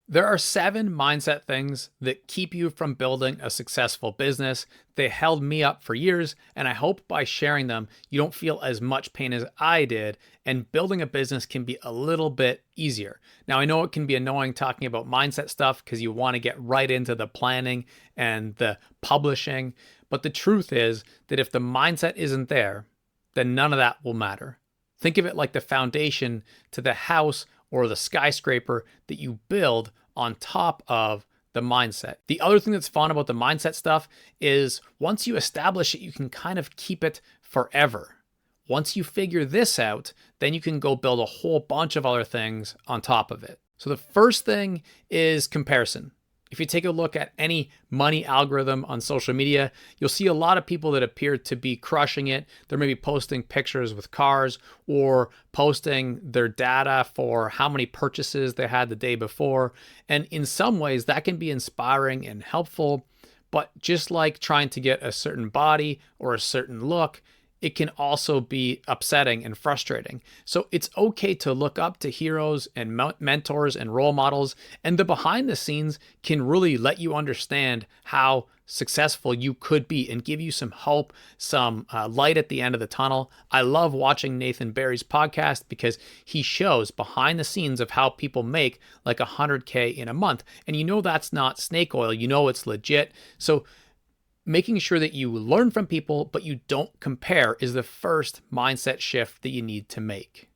There are 7 mindset things that keep you from building a successful business. They held me up for years, and I hope by sharing them, you don't feel as much pain as I did, and building a business can be a little bit easier. Now, I know it can be annoying talking about mindset stuff because you want to get right into the planning and the publishing, but the truth is that if the mindset isn't there, then none of that will matter. Think of it like the foundation to the house or the skyscraper that you build on top of the mindset. The other thing that's fun about the mindset stuff is once you establish it, you can kind of keep it forever. Once you figure this out, then you can go build a whole bunch of other things on top of it. So the first thing is comparison. If you take a look at any money algorithm on social media, you'll see a lot of people that appear to be crushing it. They're maybe posting pictures with cars or posting their data for how many purchases they had the day before. And in some ways, that can be inspiring and helpful. But just like trying to get a certain body or a certain look, it can also be upsetting and frustrating. So it's okay to look up to heroes and mentors and role models, and the behind the scenes can really let you understand how successful you could be and give you some hope, some light at the end of the tunnel. I love watching Nathan Barry's podcast because he shows behind the scenes of how people make like $100K in a month. And you know that's not snake oil, you know it's legit. So making sure that you learn from people, but you don't compare is the first mindset shift that you need to make.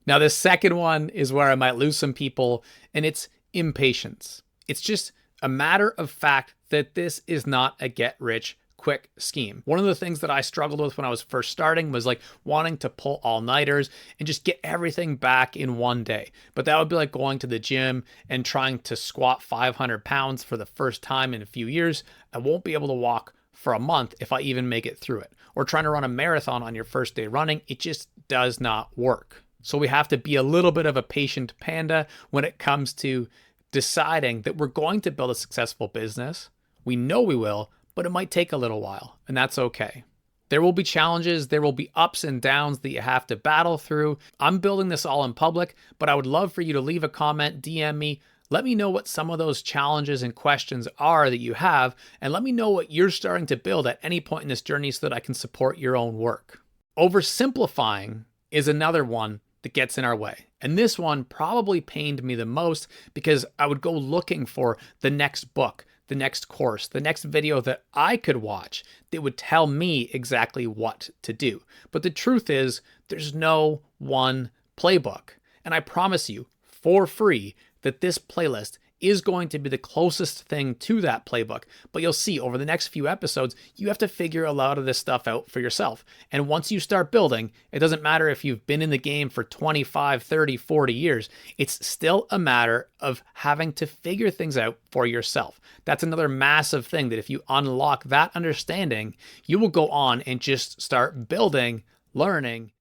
Now, the second one is where I might lose some people, and it's impatience. It's just a matter of fact that this is not a get-rich-quick scheme. One of the things that I struggled with when I was first starting was like wanting to pull all-nighters and just get everything back in one day. But that would be like going to the gym and trying to squat 500 pounds for the first time in a few years. I won't be able to walk for a month if I even make it through it. Or trying to run a marathon on your first day running, it just does not work. So we have to be a little bit of a patient panda when it comes to deciding that we're going to build a successful business. We know we will, but it might take a little while, and that's okay. There will be challenges, there will be ups and downs that you have to battle through. I'm building this all in public, but I would love for you to leave a comment, DM me. Let me know what some of those challenges and questions are that you have, and let me know what you're starting to build at any point in this journey so that I can support your own work. Oversimplifying is another one that gets in our way. And this one probably pained me the most because I would go looking for the next book, the next course, the next video that I could watch that would tell me exactly what to do. But the truth is, there's no one playbook. And I promise you, for free, that this playlist is going to be the closest thing to that playbook. But you'll see over the next few episodes, you have to figure a lot of this stuff out for yourself. And once you start building, it doesn't matter if you've been in the game for 25, 30, 40 years. It's still a matter of having to figure things out for yourself. That's another massive thing that if you unlock that understanding, you will go on and just start building, learning.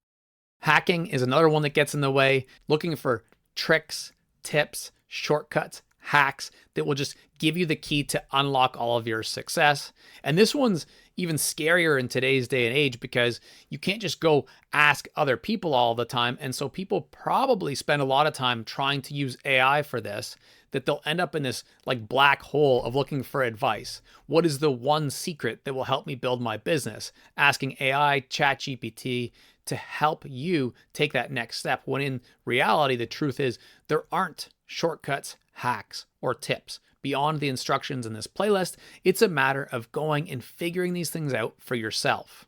Hacking is another one that gets in the way. Looking for tricks, tips, shortcuts, hacks that will just give you the key to unlock all of your success. And this one's even scarier in today's day and age because you can't just go ask other people all the time. And so people probably spend a lot of time trying to use AI for this, that they'll end up in this like black hole of looking for advice. What is the one secret that will help me build my business? Asking AI, ChatGPT, to help you take that next step, when in reality, the truth is there aren't shortcuts, hacks, or tips beyond the instructions in this playlist. It's a matter of going and figuring these things out for yourself.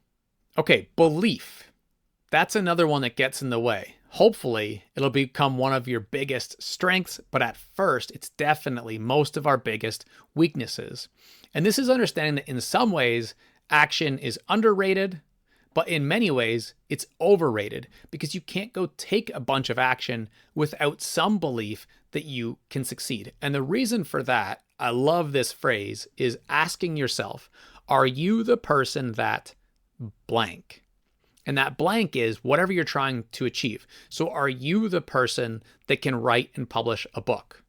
Okay, belief. That's another one that gets in the way. Hopefully, it'll become one of your biggest strengths, but at first, it's definitely most of our biggest weaknesses. And this is understanding that in some ways, action is underrated, but in many ways, it's overrated because you can't go take a bunch of action without some belief that you can succeed. And the reason for that, I love this phrase, is asking yourself, are you the person that blank? And that blank is whatever you're trying to achieve. So are you the person that can write and publish a book?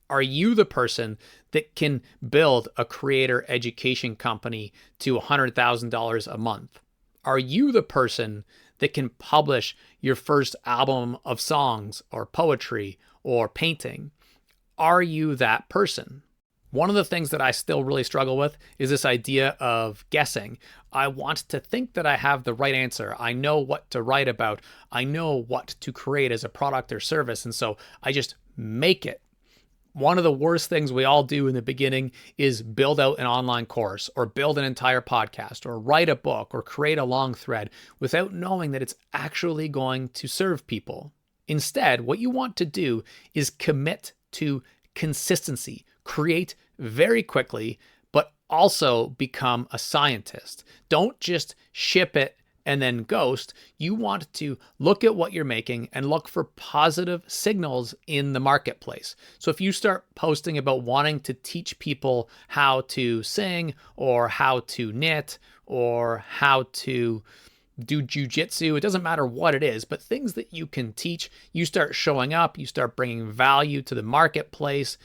Are you the person that can build a creator education company to $100,000 a month? Are you the person that can publish your first album of songs or poetry or painting? are you that person? One of the things that I still really struggle with is this idea of guessing. I want to think that I have the right answer. I know what to write about. I know what to create as a product or service. And so I just make it. One of the worst things we all do in the beginning is build out an online course or build an entire podcast or write a book or create a long thread without knowing that it's actually going to serve people. Instead, what you want to do is commit to consistency, create very quickly, but also become a scientist. Don't just ship it and then ghost. You want to look at what you're making and look for positive signals in the marketplace. So if you start posting about wanting to teach people how to sing or how to knit or how to do jujitsu, it doesn't matter what it is, but things that you can teach, you start showing up, you start bringing value to the marketplace,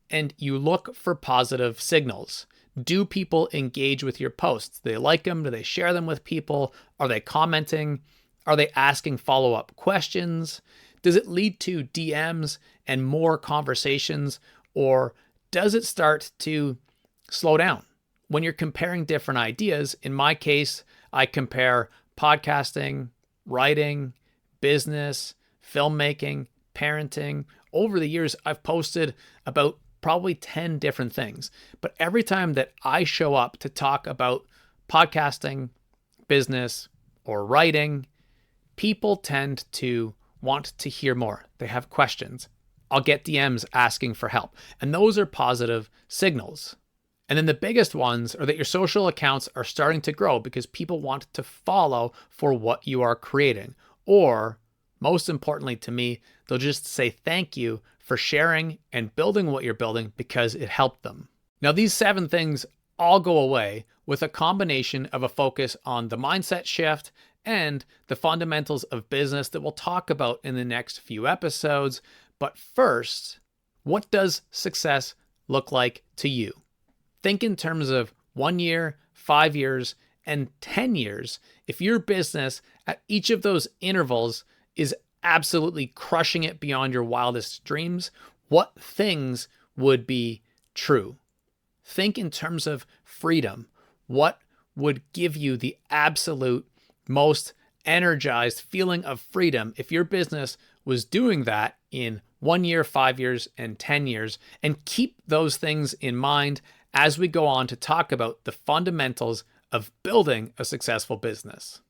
and you look for positive signals. Do people engage with your posts? Do they like them? Do they share them with people? Are they commenting? Are they asking follow-up questions? Does it lead to DMs and more conversations? Or does it start to slow down? When you're comparing different ideas, in my case, I compare podcasting, writing, business, filmmaking, parenting. Over the years, I've posted about probably 10 different things. But every time that I show up to talk about podcasting, business, or writing, people tend to want to hear more. They have questions. I'll get DMs asking for help. And those are positive signals. And then the biggest ones are that your social accounts are starting to grow because people want to follow for what you are creating. Or, most importantly to me, they'll just say thank you for sharing and building what you're building because it helped them. Now, these 7 things all go away with a combination of a focus on the mindset shift and the fundamentals of business that we'll talk about in the next few episodes. But first, what does success look like to you? Think in terms of 1 year, 5 years, and 10 years. If your business at each of those intervals is absolutely crushing it beyond your wildest dreams, what things would be true? Think in terms of freedom. What would give you the absolute most energized feeling of freedom if your business was doing that in 1 year, 5 years, and 10 years? And keep those things in mind as we go on to talk about the fundamentals of building a successful business.